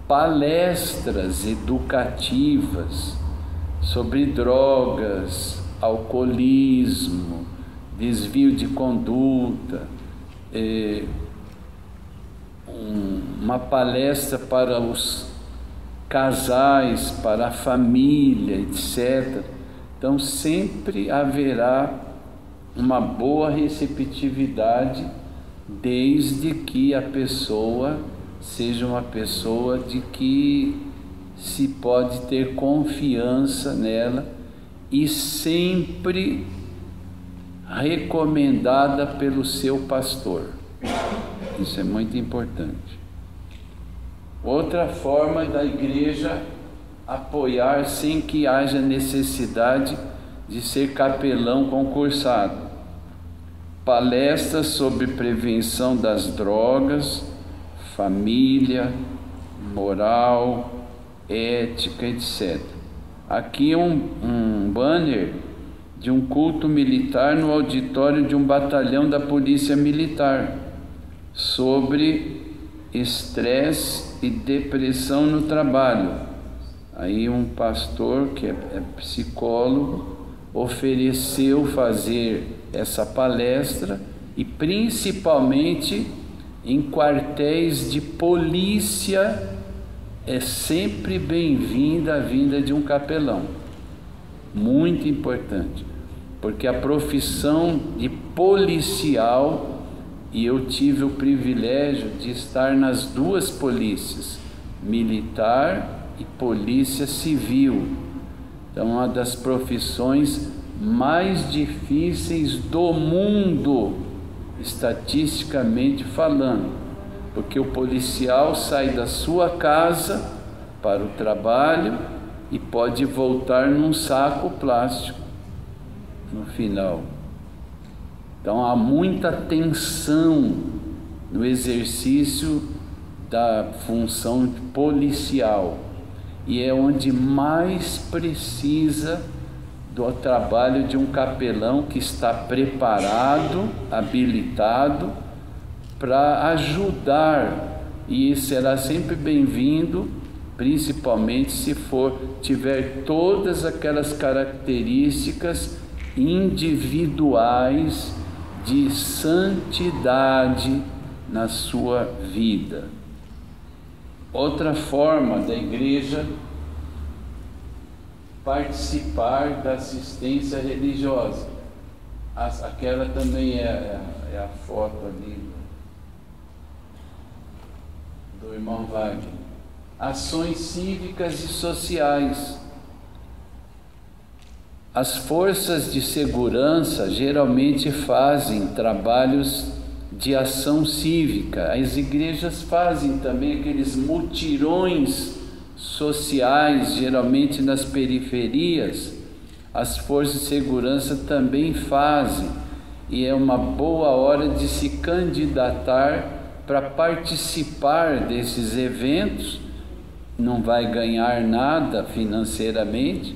palestras educativas sobre drogas, alcoolismo, desvio de conduta, uma palestra para os casais, para a família, etc. Então sempre haverá uma boa receptividade, desde que a pessoa seja uma pessoa de que se pode ter confiança nela e sempre recomendada pelo seu pastor. Isso é muito importante. Outra forma da igreja apoiar sem que haja necessidade de ser capelão concursado: palestras sobre prevenção das drogas, família, moral, ética, etc. Aqui um banner de um culto militar no auditório de um batalhão da Polícia Militar, sobre estresse e depressão no trabalho. Aí um pastor que é psicólogo ofereceu fazer essa palestra, e principalmente em quartéis de polícia é sempre bem-vinda a vinda de um capelão. Muito importante, porque a profissão de policial, e eu tive o privilégio de estar nas duas polícias, militar e polícia civil. Então, uma das profissões mais difíceis do mundo, estatisticamente falando, porque o policial sai da sua casa para o trabalho e pode voltar num saco plástico no final. Então há muita tensão no exercício da função policial, e é onde mais precisa do trabalho de um capelão que está preparado, habilitado para ajudar, e será sempre bem-vindo, principalmente se tiver todas aquelas características individuais de santidade na sua vida. Outra forma da igreja participar da assistência religiosa, aquela também é a foto ali do irmão Wagner. Ações cívicas e sociais. As forças de segurança geralmente fazem trabalhos de ação cívica. As igrejas fazem também aqueles mutirões sociais, geralmente nas periferias. As forças de segurança também fazem, e é uma boa hora de se candidatar para participar desses eventos. Não vai ganhar nada financeiramente,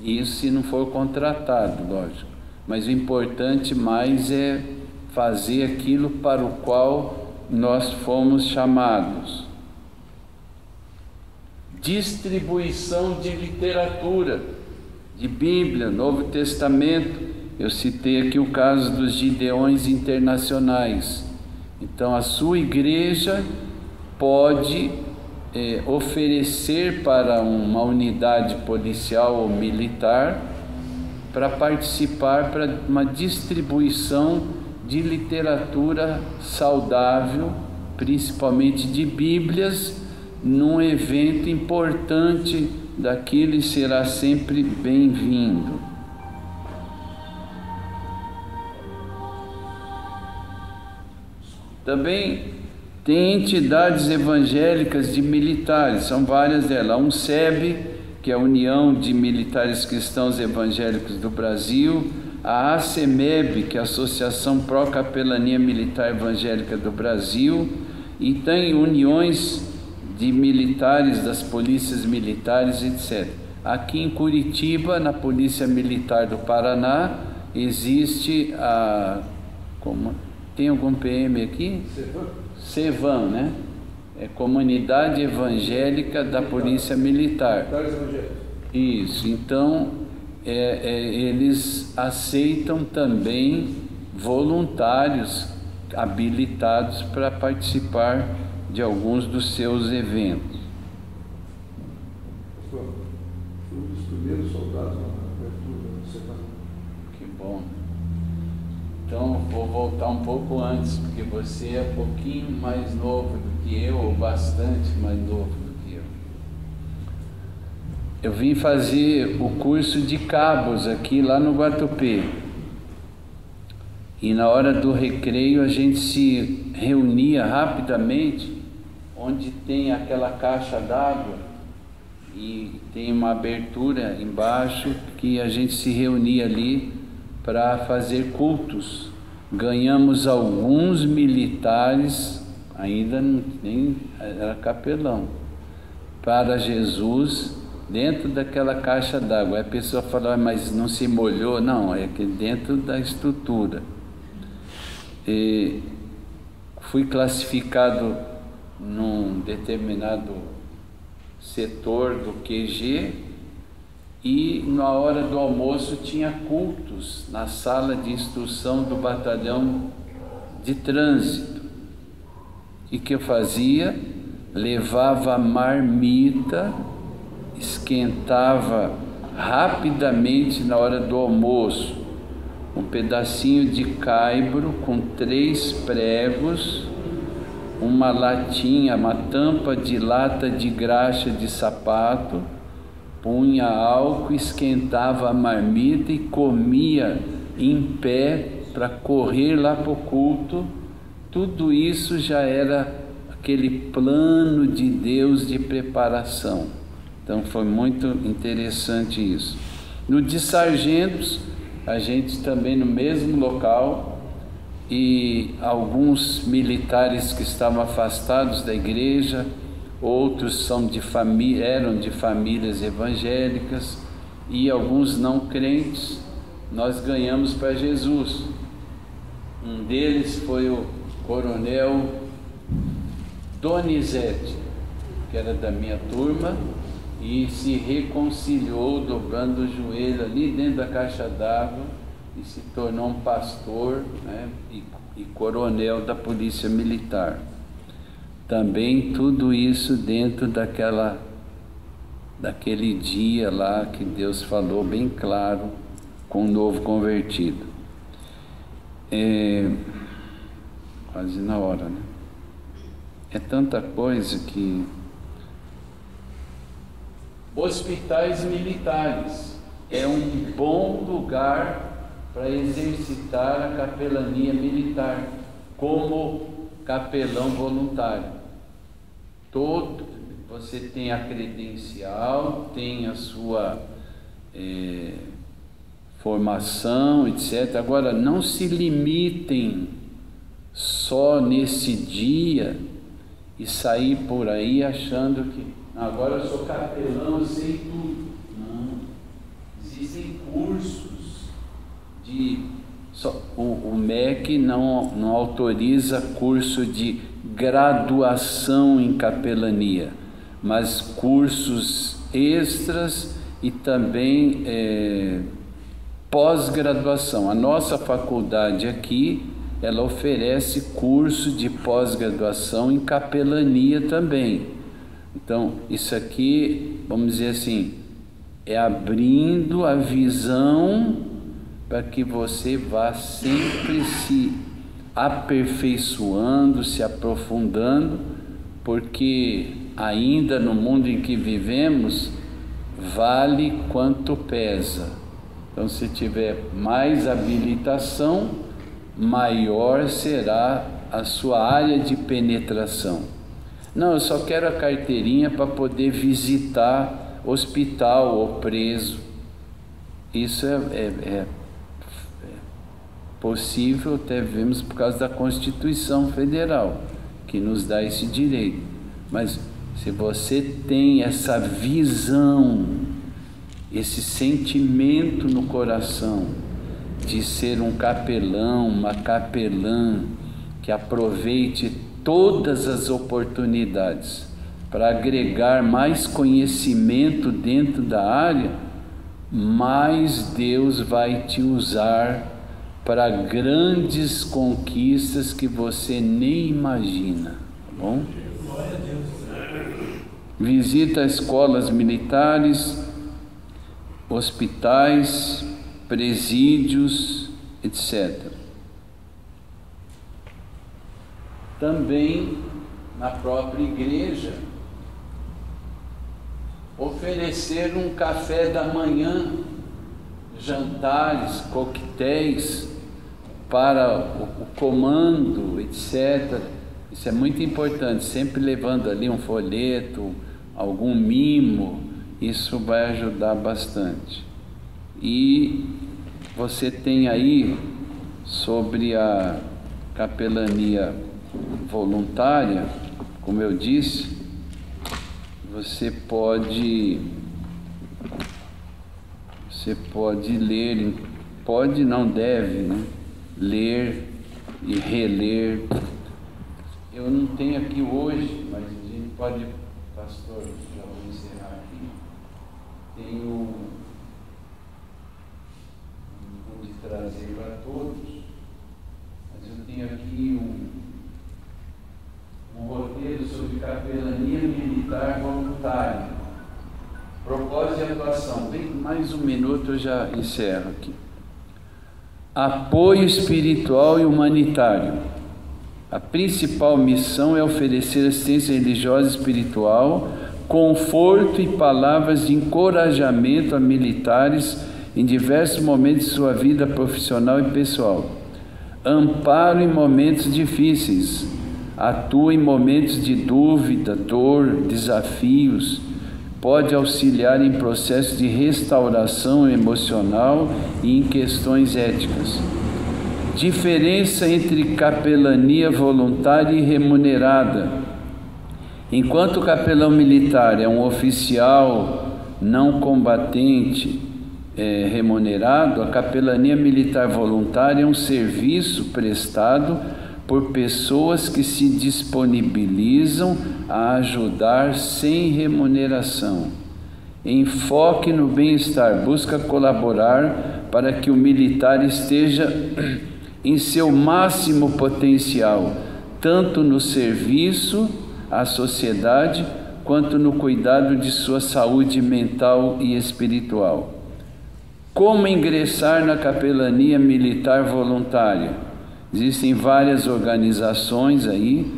isso se não for contratado, lógico, mas o importante mais é fazer aquilo para o qual nós fomos chamados. Distribuição de literatura, de Bíblia, Novo Testamento. Eu citei aqui o caso dos Gideões Internacionais. Então a sua igreja pode oferecer para uma unidade policial ou militar para participar para uma distribuição de literatura saudável, principalmente de Bíblias, num evento importante daquilo, e será sempre bem-vindo. Também tem entidades evangélicas de militares, são várias delas. A UNSEB, que é a União de Militares Cristãos Evangélicos do Brasil, a ACEMEB, que é a Associação Pró-Capelania Militar Evangélica do Brasil, e tem uniões de militares, das polícias militares, etc. Aqui em Curitiba, na Polícia Militar do Paraná, existe tem algum PM aqui? CEVAM, né? É Comunidade Evangélica da Polícia Militar. Isso, então eles aceitam também voluntários habilitados para participar de alguns dos seus eventos.
Foi um dos primeiros soldados na abertura da semana.
Que bom. Então, vou voltar um pouco antes, porque você é um pouquinho mais novo do que eu, ou bastante mais novo do que eu. Eu vim fazer o curso de cabos aqui lá no Guatupê. E na hora do recreio a gente se reunia rapidamente, onde tem aquela caixa d'água e tem uma abertura embaixo, que a gente se reunia ali para fazer cultos. Ganhamos alguns militares, ainda nem era capelão, para Jesus, dentro daquela caixa d'água. Aí a pessoa fala, mas não se molhou? Não, é que dentro da estrutura. E fui classificado num determinado setor do QG, e na hora do almoço tinha cultos na sala de instrução do batalhão de trânsito. E que eu fazia? Levava marmita, esquentava rapidamente na hora do almoço um pedacinho de caibro com 3 pregos, uma latinha, uma tampa de lata de graxa de sapato, punha álcool, esquentava a marmita e comia em pé para correr lá para o culto. Tudo isso já era aquele plano de Deus de preparação. Então foi muito interessante isso. No de sargentos, a gente também no mesmo local, e alguns militares que estavam afastados da igreja, outros eram de famílias evangélicas, e alguns não crentes, nós ganhamos para Jesus. Um deles foi o coronel Donizete, que era da minha turma, e se reconciliou dobrando o joelho ali dentro da caixa d'água e se tornou um pastor, né, e coronel da Polícia Militar. Também tudo isso dentro daquele dia lá que Deus falou bem claro com o novo convertido. Quase na hora, né? É tanta coisa que... Hospitais militares é um bom lugar para exercitar a capelania militar como capelão voluntário. Você tem a credencial, tem a sua formação, etc. Agora, não se limitem só nesse dia e sair por aí achando que agora eu sou capelão, eu sei tudo. Não. Existem cursos o MEC não autoriza curso de graduação em capelania, mas cursos extras e também pós-graduação. A nossa faculdade aqui, ela oferece curso de pós-graduação em capelania também. Então, isso aqui, vamos dizer assim, é abrindo a visão para que você vá sempre se aperfeiçoando, se aprofundando, porque ainda no mundo em que vivemos, vale quanto pesa. Então, se tiver mais habilitação, maior será a sua área de penetração. Não, eu só quero a carteirinha para poder visitar hospital ou preso. Isso é possível, até vemos por causa da Constituição Federal, que nos dá esse direito. Mas se você tem essa visão esse sentimento no coração de ser um capelão, uma capelã que aproveite todas as oportunidades para agregar mais conhecimento dentro da área, mais Deus vai te usar para grandes conquistas que você nem imagina, tá bom? Visita escolas militares, hospitais, presídios, etc. Também na própria igreja, oferecer um café da manhã, jantares, coquetéis para o comando, etc. Isso é muito importante, sempre levando ali um folheto, algum mimo, isso vai ajudar bastante. E você tem aí, sobre a capelania voluntária, como eu disse, você pode ler, pode, não deve, né? Ler e reler. Eu não tenho aqui hoje, mas a gente pode, pastor, já vou encerrar aqui. Tenho de trazer para todos, mas eu tenho aqui um roteiro sobre capelania militar voluntária, propósito e atuação. Bem, mais um minuto eu já encerro aqui. Apoio espiritual e humanitário. A principal missão é oferecer assistência religiosa e espiritual, conforto e palavras de encorajamento a militares em diversos momentos de sua vida profissional e pessoal. Amparo em momentos difíceis. Atua em momentos de dúvida, dor, desafios. Pode auxiliar em processos de restauração emocional e em questões éticas. Diferença entre capelania voluntária e remunerada. Enquanto o capelão militar é um oficial não combatente remunerado, a capelania militar voluntária é um serviço prestado por pessoas que se disponibilizam a ajudar sem remuneração. Enfoque no bem-estar, busca colaborar para que o militar esteja em seu máximo potencial, tanto no serviço à sociedade, quanto no cuidado de sua saúde mental e espiritual. Como ingressar na capelania militar voluntária? Existem várias organizações aí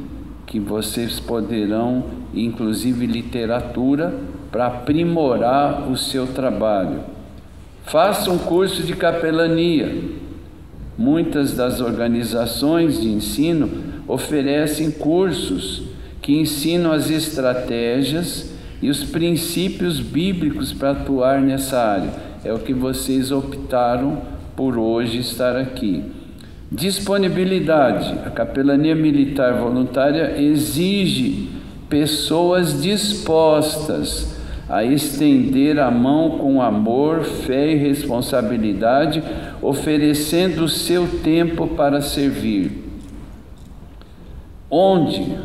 que vocês poderão, inclusive literatura, para aprimorar o seu trabalho. Faça um curso de capelania. Muitas das organizações de ensino oferecem cursos que ensinam as estratégias e os princípios bíblicos para atuar nessa área. É o que vocês optaram por hoje estar aqui. Disponibilidade. A capelania militar voluntária exige pessoas dispostas a estender a mão com amor, fé e responsabilidade, oferecendo o seu tempo para servir. Onde?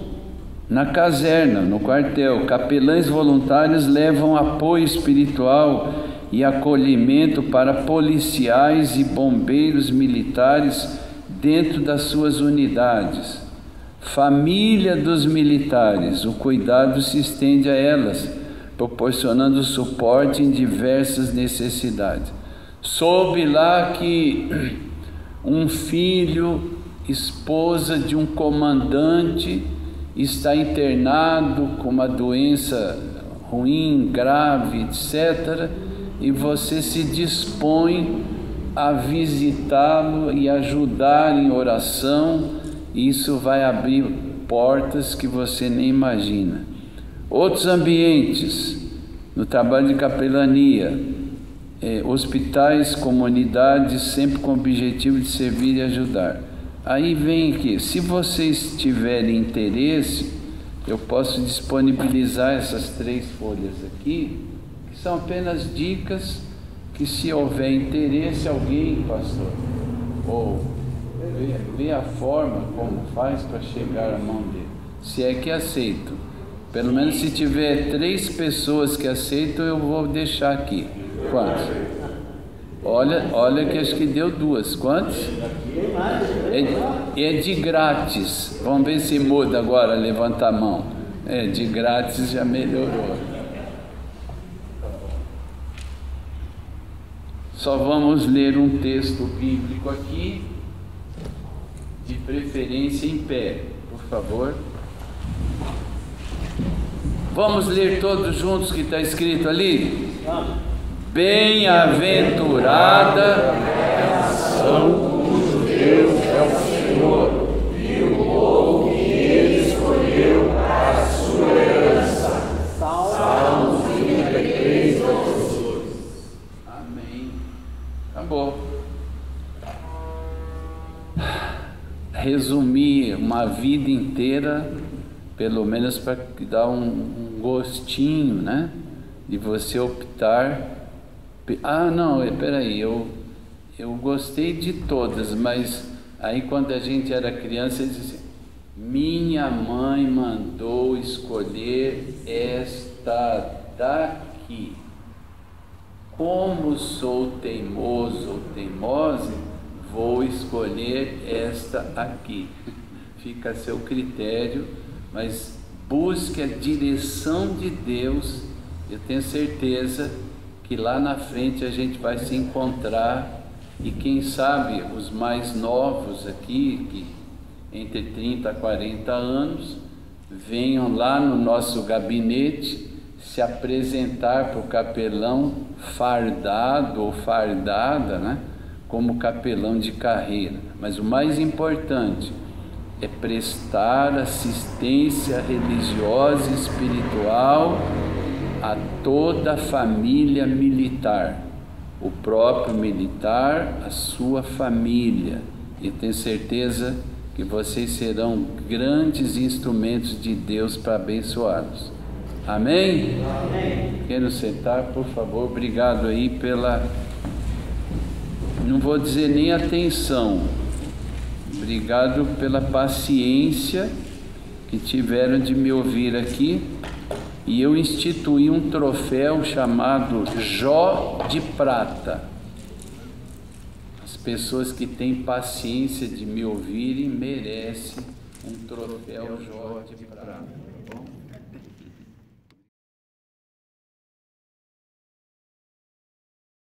Na caserna, no quartel. Capelães voluntários levam apoio espiritual e acolhimento para policiais e bombeiros militares dentro das suas unidades. Família dos militares, o cuidado se estende a elas, proporcionando suporte em diversas necessidades. Soube lá que um filho, esposa de um comandante, está internado com uma doença ruim, grave, etc., e você se dispõe a visitá-lo e ajudar em oração. Isso vai abrir portas que você nem imagina. Outros ambientes no trabalho de capelania, hospitais, comunidades, sempre com o objetivo de servir e ajudar. Aí vem aqui, se vocês tiverem interesse, eu posso disponibilizar essas 3 folhas aqui, que São apenas dicas que, se houver interesse, alguém, pastor, ou vê a forma como faz para chegar à mão dele, se é que aceito. Pelo menos se tiver 3 pessoas que aceitam, eu vou deixar aqui. Quantos? Olha que acho que deu 2. Quantos? É de grátis. Vamos ver se muda agora, levanta a mão. De grátis já melhorou. Só vamos ler um texto bíblico aqui, de preferência em pé, por favor. Vamos ler todos juntos o que está escrito ali? Bem-aventurada a nação cujo Deus é o Senhor, e o povo que Ele escolheu para a sua herança. Salmos 33, 2. Amém. Acabou. Resumir uma vida inteira, pelo menos para dar um gostinho, né? De você optar. Não, peraí, eu gostei de todas, mas aí quando a gente era criança, ele dizia assim: minha mãe mandou escolher esta daqui. Como sou teimoso ou teimosa, vou escolher esta aqui. Fica a seu critério, mas busque a direção de Deus. Eu tenho certeza que lá na frente a gente vai se encontrar, e quem sabe os mais novos aqui, que entre 30 a 40 anos, venham lá no nosso gabinete se apresentar para o capelão fardado ou fardada, né? Como capelão de carreira. Mas o mais importante é prestar assistência religiosa e espiritual a toda a família militar, o próprio militar, a sua família, e tenho certeza que vocês serão grandes instrumentos de Deus para abençoá-los. Amém? Amém. Quero sentar, por favor. Obrigado aí pela, não vou dizer nem atenção, obrigado pela paciência que tiveram de me ouvir aqui. E eu instituí um troféu chamado Jó de Prata. As pessoas que têm paciência de me ouvirem merecem um troféu Jó de Prata. Tá bom?